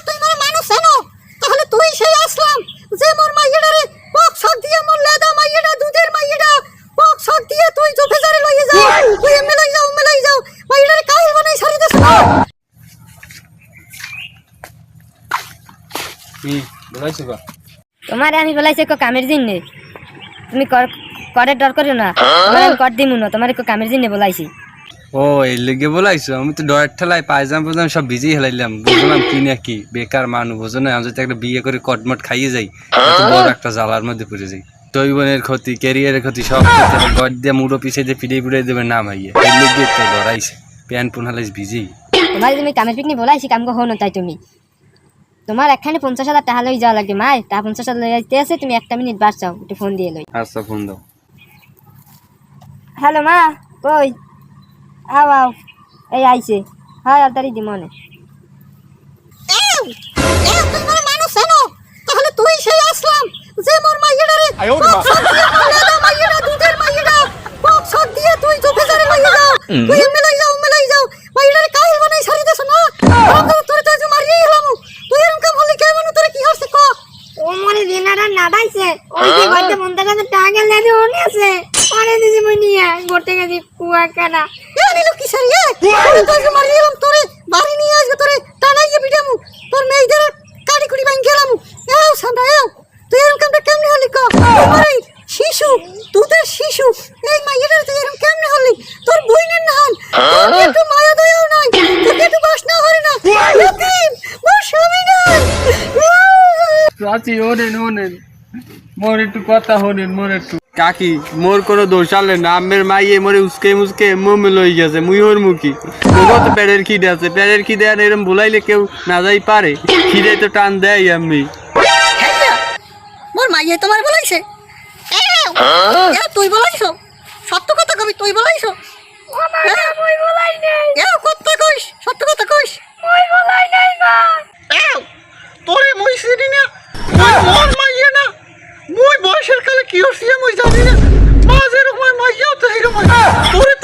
তুই মানে মানুষ জানো তাহলে তুই সেই আসলাম যে মোর মাইয়াডারে পক শক দিয়ে মোর লেদা মাইয়াডা দুধের মাইয়াডা পক শক দিয়ে তুই জোফেজারে লইয়ে যাও তুই এমে লই যাও মাইয়াডারে কাইল বানাই সারি দেছ না কি বলাইছ বা তোমারে আমি বলাইছি কো কামের দিন নে তুমি করে ডর করো না আমি কর দিমু না তোমারে কো কামের দিন নে বলাইছি ও এই লেগে বলাইছো আমি তো ডয়ের ঠেলায় পায়জাম পায়জাম সব ভিজেই হেলাইলাম বুঝলাম কি না কি বেকার মানুষ বোঝো না আমি যদি একটা বিয়ে করে কটমট খাইয়ে যাই এত বড় একটা জ্বালার মধ্যে পড়ে যাই জৈবনের ক্ষতি ক্যারিয়ারের ক্ষতি সব ক্ষতি গড দিয়ে মুড়ো পিছিয়ে দিয়ে পিড়ে দেবে না ভাইয়া এই লেগে তো ডরাইছে প্যান পুন হালাইস ভিজেই তোমার তুমি কামের পিকনি বলাইছি কাম কো হনো তাই তুমি তোমার একখানে 50,000 টাকা লই যাওয়া লাগে মাই তা 50,000 লই যাইতে আছে তুমি একটা মিনিট বাস চাও একটু ফোন দিয়ে লই আচ্ছা ফোন দাও হ্যালো মা কই আও এই আইছে হ্যাঁ তাড়াতাড়ি দি মনে তুই মানে মানুষ জানো তাহলে তুই সেই আসলাম যে মোর মাইয়াডারে পক শক দিয়ে মোর লেদা মাইয়াডা দুধের মাইয়াডা পক শক দিয়ে তুই জোফেজারে লইয়ে যাও তুই এমে লই যাও মাইয়াডারে কাইল বানাই সারি দেছ না তোরে তো মারিয়ে গেলাম তুই এরকম কাম হলি কে মানু তোরে কি হচ্ছে ক ও মনে দিনারা নাড়াইছে ওই যে গড়তে 50,000 টাকা লেদে ওনে আছে পরে দিছি মই নিয়া গড়তে গেছি কুয়া কানা নিল কি সারি তোরে তো মারিয়ে গেলাম তোরে বাড়ি নিয়ে আসবে তোরে টানাইয়ে বিডামু তোর মেয়েদের কাড়ি কুড়ি ভাঙ গেলাম এও সান্দা এও তুই এরকম কামটা কেমনে হলি ক তোমার এই শিশু দুধের শিশু এই মাইয়াটার তুই এরকম কেমনে হলি তোর বইনের না হন তোর একটু মায়া দয়াও নাই তোর একটু বাসনা হরে না লতিম মোর স্বামী নাই চাচি ওনেন মোর একটু কথা হনেন মোর একটু কাকি মোর কোনো দোষ আলে না আমের মাইয়ে মোরে উসকে মোমে লই গেছে মুই ওর মুখি ওগো তো পেটের খিদে আছে পেটের খিদে আর এরম ভুলাইলে কেউ না যাই পারে খিদে তো টান দেয় আমি মোর মাইয়া তোমার বলাইছে তুই বলাইছো সত্য কথা কবি তুই বলাইছো মই বলাই নাই কত কইস সত্য কথা কইস মই বলাই নাই মা তোরে মই চিনি না তুই মোর মাইয়া না মুই বয়সের কালে কি হইছে মুই জানি না মা যেরকম মাইয়াও তো এরকম তোরে